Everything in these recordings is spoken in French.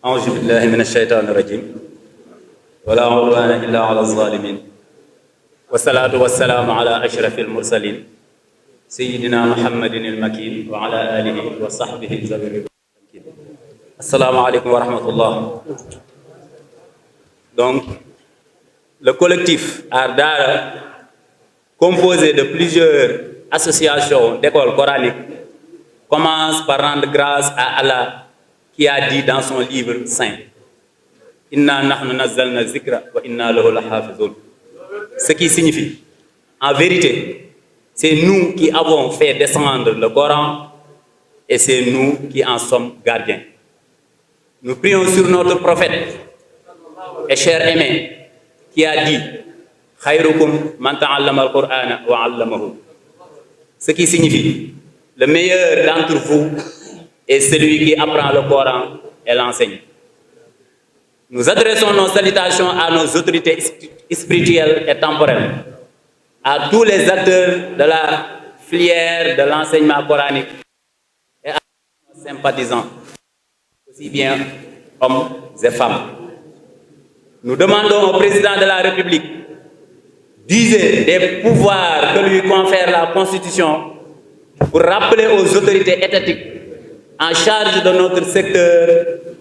أعوذ بالله من الشيطان الرجيم ولا عدوان إلا على الظالمين والصلاة والسلام على أشرف المرسلين سيدنا محمد المكين وعلى آله وصحبه ذوي الرضوان. Assalamu alaikum wa rahmatullah. Donc, le collectif Art Dara, composé de plusieurs associations d'écoles coraniques, commence par rendre grâce à Allah qui a dit dans son livre saint Inna nahnu nazzalna zikra wa inna lahu lahafizun. Ce qui signifie, en vérité, c'est nous qui avons fait descendre le Coran et c'est nous qui en sommes gardiens. Nous prions sur notre prophète et cher aimé qui a dit Khayrukum man ta'allama al-Qur'ana wa 'allamahu. Ce qui signifie, le meilleur d'entre vous est celui qui apprend le Coran et l'enseigne. Nous adressons nos salutations à nos autorités spirituelles et temporelles, à tous les acteurs de la filière de l'enseignement coranique et à nos sympathisants, aussi bien hommes et femmes. Nous demandons au président de la République d'user des pouvoirs que lui confère la Constitution pour rappeler aux autorités étatiques en charge de notre secteur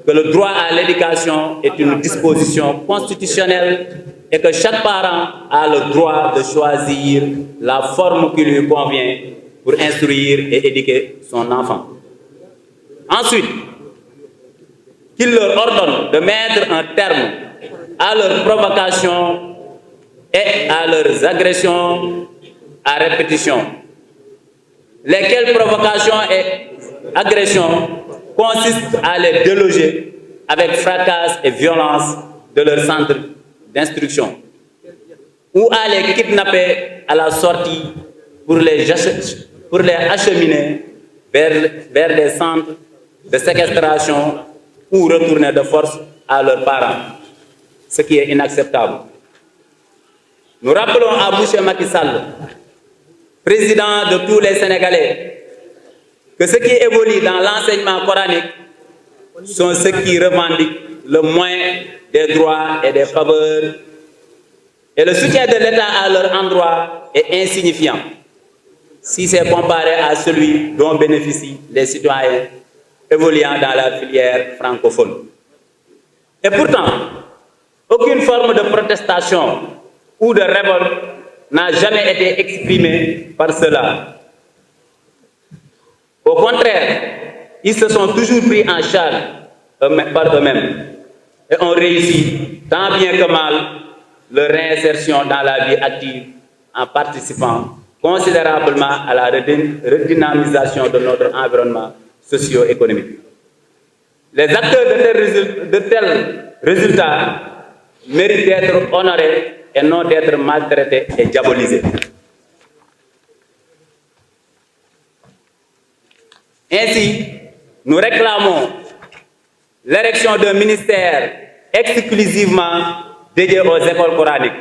que le droit à l'éducation est une disposition constitutionnelle et que chaque parent a le droit de choisir la forme qui lui convient pour instruire et éduquer son enfant. Ensuite, qu'il leur ordonne de mettre un terme à leurs provocations et à leurs agressions à répétition, lesquelles provocations et agressions consistent à les déloger avec fracas et violence de leur centre d'instruction ou à les kidnapper à la sortie pour les acheminer vers des centres de séquestration ou retourner de force à leurs parents, ce qui est inacceptable. Nous rappelons à M. Macky Sall, président de tous les Sénégalais, que ceux qui évoluent dans l'enseignement coranique sont ceux qui revendiquent le moins des droits et des faveurs, et le soutien de l'État à leur endroit est insignifiant si c'est comparé à celui dont bénéficient les citoyens évoluant dans la filière francophone. Et pourtant, aucune forme de protestation ou de révolte n'a jamais été exprimée par cela. Au contraire, ils se sont toujours pris en charge par eux-mêmes et ont réussi tant bien que mal leur réinsertion dans la vie active en participant considérablement à la redynamisation de notre environnement socio-économique. Les acteurs de tels résultats méritent d'être honorés et non d'être maltraités et diabolisés. Ainsi, nous réclamons l'érection d'un ministère exclusivement dédié aux écoles coraniques,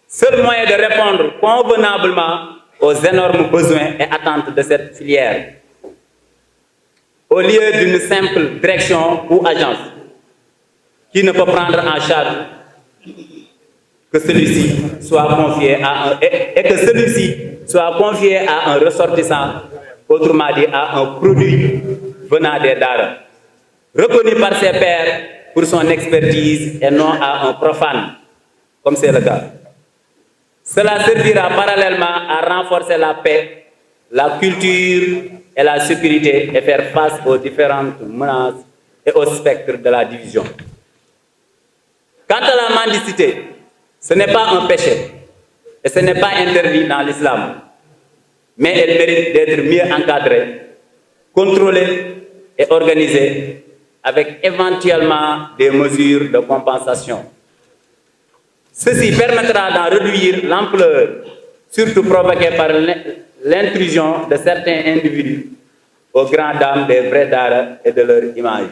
seul moyen de répondre convenablement aux énormes besoins et attentes de cette filière, au lieu d'une simple direction ou agence qui ne peut prendre en charge que celui-ci soit confié à un ressortissant, autrement dit à un produit venant des Dara, reconnu par ses pairs pour son expertise et non à un profane, comme c'est le cas. Cela servira parallèlement à renforcer la paix, la culture et la sécurité et faire face aux différentes menaces et au spectre de la division. Quant à la mendicité, ce n'est pas un péché et ce n'est pas interdit dans l'islam, mais elle mérite d'être mieux encadrée, contrôlée et organisée avec éventuellement des mesures de compensation. Ceci permettra d'en réduire l'ampleur, surtout provoquée par l'intrusion de certains individus aux grandes dames des vrais Dara et de leur image.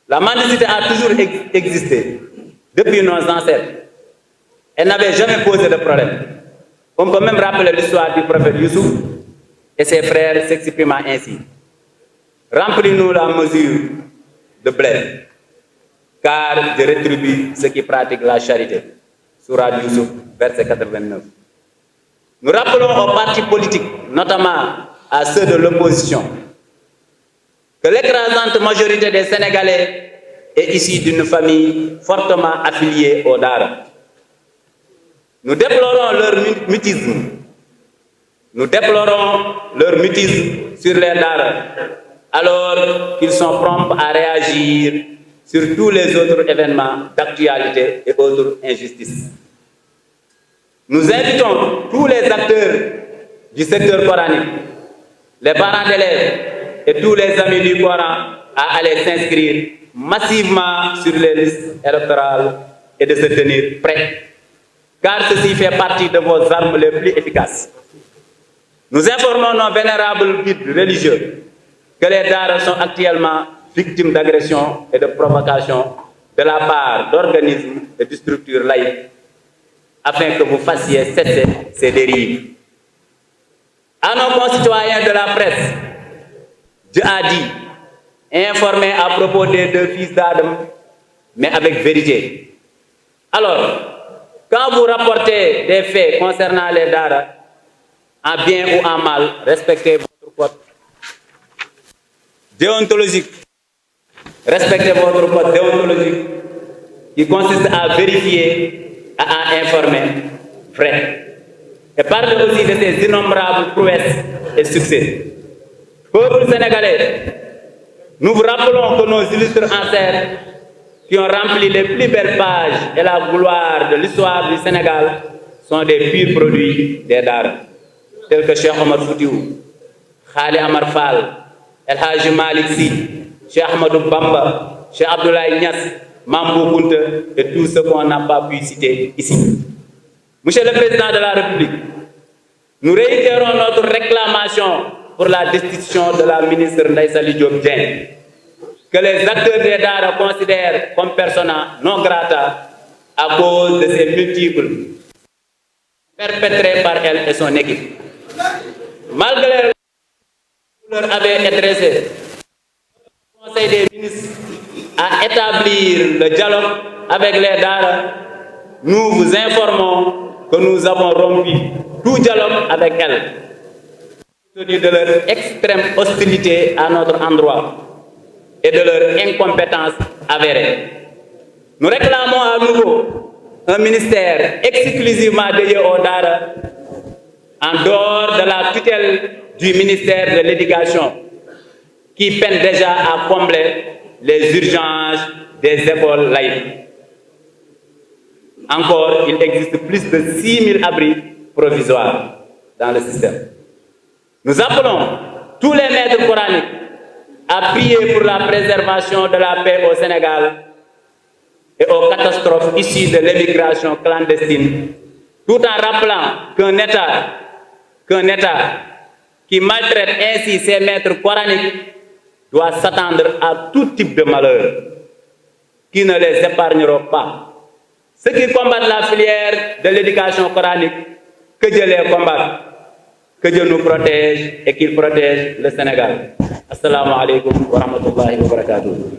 La mendicité a toujours existé depuis nos ancêtres. Elle n'avait jamais posé de problème. On peut même rappeler l'histoire du prophète Youssouf et ses frères s'exprimant ainsi. Remplis-nous la mesure de blé, car je rétribue ceux qui pratiquent la charité. Sourate Youssouf, verset 89. Nous rappelons aux partis politiques, notamment à ceux de l'opposition, que l'écrasante majorité des Sénégalais est issue d'une famille fortement affiliée au Dara. Nous déplorons leur mutisme. Nous déplorons leur mutisme sur les Dara, alors qu'ils sont prompts à réagir sur tous les autres événements d'actualité et autres injustices. Nous invitons tous les acteurs du secteur coranique, les parents d'élèves et tous les amis du Coran à aller s'inscrire massivement sur les listes électorales et de se tenir prêts, car ceci fait partie de vos armes les plus efficaces. Nous informons nos vénérables guides religieux que les Dara sont actuellement victimes d'agressions et de provocations de la part d'organismes et de structures laïques, afin que vous fassiez cesser ces dérives. À nos concitoyens de la presse, Dieu a dit, informés à propos des deux fils d'Adam, mais avec vérité. Alors, quand vous rapportez des faits concernant les Dara, en bien ou en mal, respectez votre code déontologique. Respectez votre code déontologique qui consiste à vérifier, à informer vrai. Et parlez aussi de ces innombrables prouesses et succès. Peuple sénégalais, nous vous rappelons que nos illustres ancêtres qui ont rempli les plus belles pages et la gloire de l'histoire du Sénégal sont des purs produits des Dara, tels que Cheikh Omar Foutiyou, Khali Amar Fall, El Hadji Malick Sy, Cheikh Ahmadou Bamba, Cheikh Abdoulaye Niass, Mambou Kounta et tous ceux qu'on n'a pas pu citer ici. Monsieur le Président de la République, nous réitérons notre réclamation pour la destitution de la ministre Ndeye Saly Diop Dieng, que les acteurs des Dara considèrent comme persona non grata à cause de ces multiples perpétrés par elle et son équipe. Malgré ce que leur avait adressé, le Conseil des ministres à établir le dialogue avec les Dara, nous vous informons que nous avons rompu tout dialogue avec elles, compte tenu de leur extrême hostilité à notre endroit et de leur incompétence avérée. Nous réclamons à nouveau un ministère exclusivement dédié aux Dara, en dehors de la tutelle du ministère de l'Éducation, qui peine déjà à combler les urgences des écoles laïques. Encore, il existe plus de 6 000 abris provisoires dans le système. Nous appelons tous les maîtres coraniques à prier pour la préservation de la paix au Sénégal et aux catastrophes issues de l'émigration clandestine, tout en rappelant qu'un État qui maltraite ainsi ses maîtres coraniques doit s'attendre à tout type de malheur qui ne les épargneront pas. Ceux qui combattent la filière de l'éducation coranique, que Dieu les combatte, que Dieu nous protège et qu'il protège le Sénégal. Assalamu alaikum wa rahmatullahi wa barakatuh.